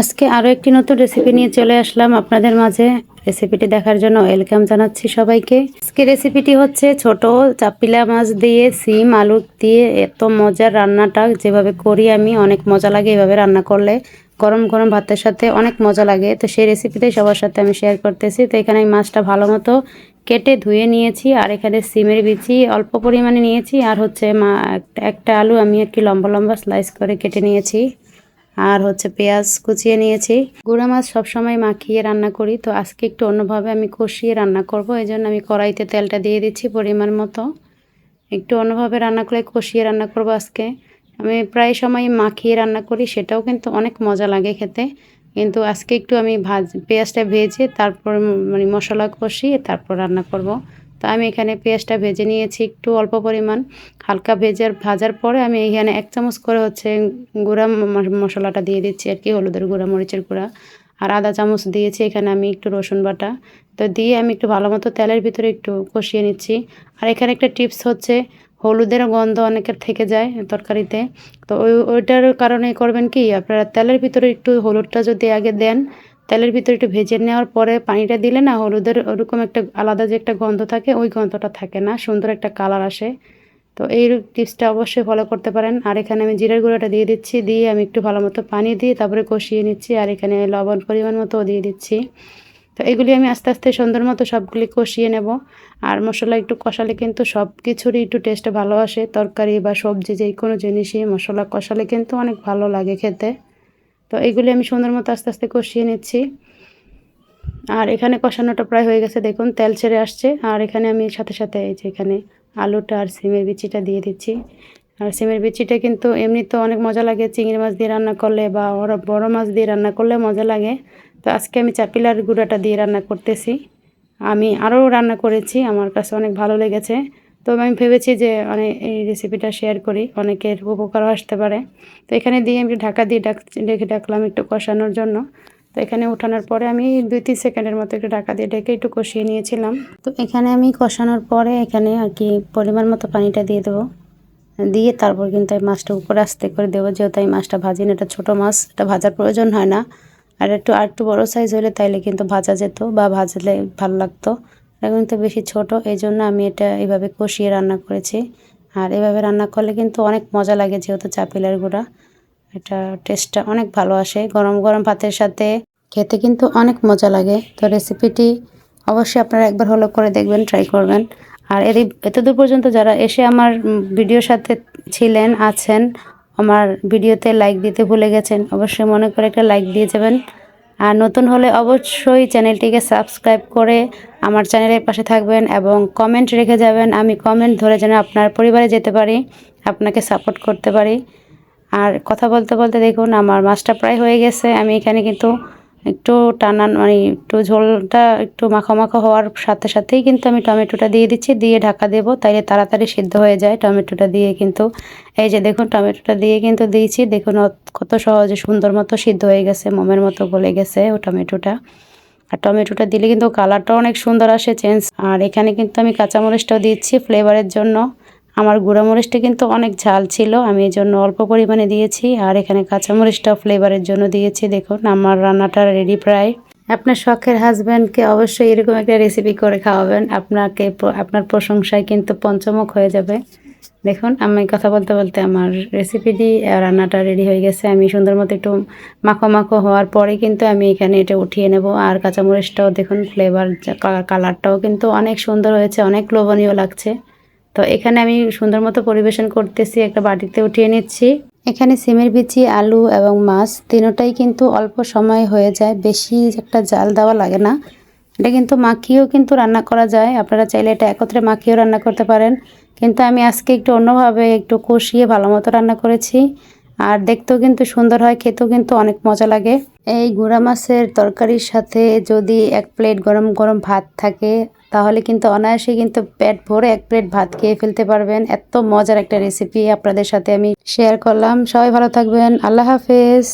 আজকে আরও একটি নতুন রেসিপি নিয়ে চলে আসলাম আপনাদের মাঝে। রেসিপিটি দেখার জন্য ওয়েলকাম জানাচ্ছি সবাইকে। আজকে রেসিপিটি হচ্ছে ছোট চাপিলা মাছ দিয়ে সিম আলু দিয়ে এত মজার রান্নাটা যেভাবে করি আমি, অনেক মজা লাগে এভাবে রান্না করলে। গরম গরম ভাতের সাথে অনেক মজা লাগে। তো সেই রেসিপিটাই সবার সাথে আমি শেয়ার করতেছি। তো এখানে আমি মাছটা ভালো মতো কেটে ধুয়ে নিয়েছি, আর এখানে সিমের বিচি অল্প পরিমাণে নিয়েছি, আর হচ্ছে একটা আলু আমি একটু লম্বা লম্বা স্লাইস করে কেটে নিয়েছি, আর হচ্ছে পেঁয়াজ কুচিয়ে নিয়েছি। গুঁড়া মাছ সবসময় মাখিয়ে রান্না করি, তো আজকে একটু অন্যভাবে আমি কষিয়ে রান্না করব। এই জন্য আমি কড়াইতে তেলটা দিয়ে দিচ্ছি পরিমাণ মতো। একটু অন্যভাবে রান্না করে কষিয়ে রান্না করব আজকে। আমি প্রায় সময় মাখিয়ে রান্না করি, সেটাও কিন্তু অনেক মজা লাগে খেতে। কিন্তু আজকে একটু আমি পেঁয়াজটা ভেজে তারপর মানে মশলা কষিয়ে তারপর রান্না করব। তো আমি এখানে পেঁয়াজটা ভেজে নিয়েছি একটু অল্প পরিমাণ। হালকা ভাজার পরে আমি এখানে 1 চামচ করে হচ্ছে গুঁড়া মশলাটা দিয়ে দিচ্ছি আর কি, হলুদের গুঁড়া, মরিচের গুঁড়া, আর আধা চামচ দিয়েছি এখানে আমি একটু রসুন বাটা। তো দিয়ে আমি একটু ভালো মতো তেলের ভিতরে একটু কষিয়ে নিচ্ছি। আর এখানে একটা টিপস হচ্ছে, হলুদের গন্ধ অনেকের থেকে যায় তরকারিতে। তো ওইটার কারণে করবেন কি, আপনারা তেলের ভিতরে একটু হলুদটা যদি আগে দেন, তেলের ভিতরে একটু ভেজে নেওয়ার পরে পানিটা দিলে না, হলুদের ওরকম একটা আলাদা যে একটা গন্ধ থাকে, ওই গন্ধটা থাকে না, সুন্দর একটা কালার আসে। তো এই টিপসটা অবশ্যই ফলো করতে পারেন। আর এখানে আমি জিরার গুঁড়োটা দিয়ে দিচ্ছি, দিয়ে আমি একটু ভালো মতো পানি দিয়ে তারপরে কষিয়ে নিচ্ছি। আর এখানে লবণ পরিমাণ মতো দিয়ে দিচ্ছি। তো এগুলি আমি আস্তে আস্তে সুন্দর মতো সবগুলি কষিয়ে নেব। আর মশলা একটু কষালে কিন্তু সব কিছুরই একটু টেস্টটা ভালো আসে। তরকারি বা সবজি যে কোনো জিনিসই মশলা কষালে কিন্তু অনেক ভালো লাগে খেতে। তো এগুলি আমি সুন্দর মতো আস্তে আস্তে কষিয়ে নিচ্ছি। আর এখানে কষানোটা প্রায় হয়ে গেছে, দেখুন তেল ছেড়ে আসছে। আর এখানে আমি সাথে সাথে এই যে এখানে আলুটা আর সিমের বিচিটা দিয়ে দিচ্ছি। আর সিমের বিচিটা কিন্তু এমনিতে অনেক মজা লাগে চিংড়ি মাছ দিয়ে রান্না করলে বা বড় মাছ দিয়ে রান্না করলে মজা লাগে। তো আজকে আমি চাপিলার গুঁড়াটা দিয়ে রান্না করতেছি। আমি আরও রান্না করেছি, আমার কাছে অনেক ভালো লেগেছে। তো আমি ভেবেছি যে এই রেসিপিটা শেয়ার করি, অনেকের উপকারও আসতে পারে। তো এখানে দিয়ে আমি ঢাকা দিয়ে ঢেকে রাখলাম একটু কষানোর জন্য। তো এখানে উঠানোর পরে আমি 2-3 সেকেন্ডের মতো একটু ঢাকা দিয়ে ঢেকে একটু কষিয়ে নিয়েছিলাম। তো এখানে আমি কষানোর পরে এখানে আর কি পরিমাণ মতো পানিটা দিয়ে দেবো। দিয়ে তারপর কিন্তু আমি মাছটা উপরে আস্তে করে দেবো, যেহেতু আমি মাছটা ভাজি না, এটা ছোটো মাছ, এটা ভাজার প্রয়োজন হয় না। আর একটু বড়ো সাইজ হলে তাইলে কিন্তু ভাজা যেত বা ভাজলে ভালো লাগতো। এটা কিন্তু বেশি ছোট, এই জন্য আমি এটা এভাবে কষিয়ে রান্না করেছি। আর এভাবে রান্না করলে কিন্তু অনেক মজা লাগে, যেহেতু চাপিলার গুঁড়া, এটা টেস্টটা অনেক ভালো আসে। গরম গরম ভাতের সাথে খেতে কিন্তু অনেক মজা লাগে। তো রেসিপিটি অবশ্যই আপনারা একবার হলো করে দেখবেন, ট্রাই করবেন। আর এতদূর পর্যন্ত যারা এসে আমার ভিডিওর সাথে আছেন, আমার ভিডিওতে লাইক দিতে ভুলে গেছেন, অবশ্যই মনে করে একটা লাইক দিয়ে যাবেন। আর নতুন হলে অবশ্যই চ্যানেলটিকে সাবস্ক্রাইব করে আমার চ্যানেলের পাশে থাকবেন এবং কমেন্ট রেখে যাবেন। আমি কমেন্ট ধরে যেন আপনার পরিবারে যেতে পারি, আপনাকে সাপোর্ট করতে পারি। আর কথা বলতে বলতে দেখুন আমার মাছটা প্রায় হয়ে গেছে। আমি এখানে কিন্তু একটু মানে একটু ঝোলটা একটু মাখো মাখো হওয়ার সাথে সাথেই কিন্তু আমি টমেটোটা দিয়ে দিচ্ছি, দিয়ে ঢাকা দেবো, তাইলে তাড়াতাড়ি সিদ্ধ হয়ে যায় টমেটোটা দিয়ে। কিন্তু এই যে দেখুন টমেটোটা দিয়ে কিন্তু দিয়েছি, দেখুন কত সহজে সুন্দর মতো সিদ্ধ হয়ে গেছে, মোমের মতো গলে গেছে ও টমেটোটা। আর টমেটোটা দিলে কিন্তু কালারটা অনেক সুন্দর আসে চেঞ্জ। আর এখানে কিন্তু আমি কাঁচামরিচটাও দিচ্ছি ফ্লেভারের জন্য। আমার গুঁড়ামরিচটা কিন্তু অনেক ঝাল ছিল, আমি এই জন্য অল্প পরিমাণে দিয়েছি। আর এখানে কাঁচামরিচটাও ফ্লেভারের জন্য দিয়েছি। দেখুন আমার রান্নাটা রেডি প্রায়। আপনার শখের হাজব্যান্ডকে অবশ্যই এরকম একটা রেসিপি করে খাওয়াবেন, আপনার প্রশংসায় কিন্তু পঞ্চমুখ হয়ে যাবে। দেখুন আমি কথা বলতে বলতে আমার রেসিপিটি রান্নাটা রেডি হয়ে গেছে। আমি সুন্দর মতো একটু মাখো মাখো হওয়ার পরে কিন্তু আমি এখানে এটা উঠিয়ে নেব। আর কাঁচামরিচটাও দেখুন ফ্লেভার, কালারটাও কিন্তু অনেক সুন্দর হয়েছে, অনেক লোভনীয় লাগছে। তো এখানে আমি সুন্দর মতো পরিবেশন করতেছি, একটা বাটিতে উঠিয়ে নিচ্ছি। এখানে সিমের বিচি, আলু এবং মাছ তিনটাই কিন্তু অল্প সময় হয়ে যায়, বেশি একটা জাল দেওয়া লাগে না। এটা কিন্তু মাখিয়েও কিন্তু রান্না করা যায়, আপনারা চাইলে এটা একত্রে মাখিয়েও রান্না করতে পারেন। কিন্তু আমি আজকে একটু অন্যভাবে একটু কষিয়ে ভালো মতো রান্না করেছি। আর দেখতেও কিন্তু সুন্দর হয়, খেতেও কিন্তু অনেক মজা লাগে। এই গুঁড়া মাছের তরকারির সাথে যদি 1 প্লেট গরম গরম ভাত থাকে, তাহলে কিন্তু অনায়াসে কিন্তু পেট ভরে 1 প্লেট ভাত খেয়ে ফেলতে পারবেন। এত মজার একটা রেসিপি আপনাদের সাথে আমি শেয়ার করলাম। সবাই ভালো থাকবেন, আল্লাহ হাফেজ।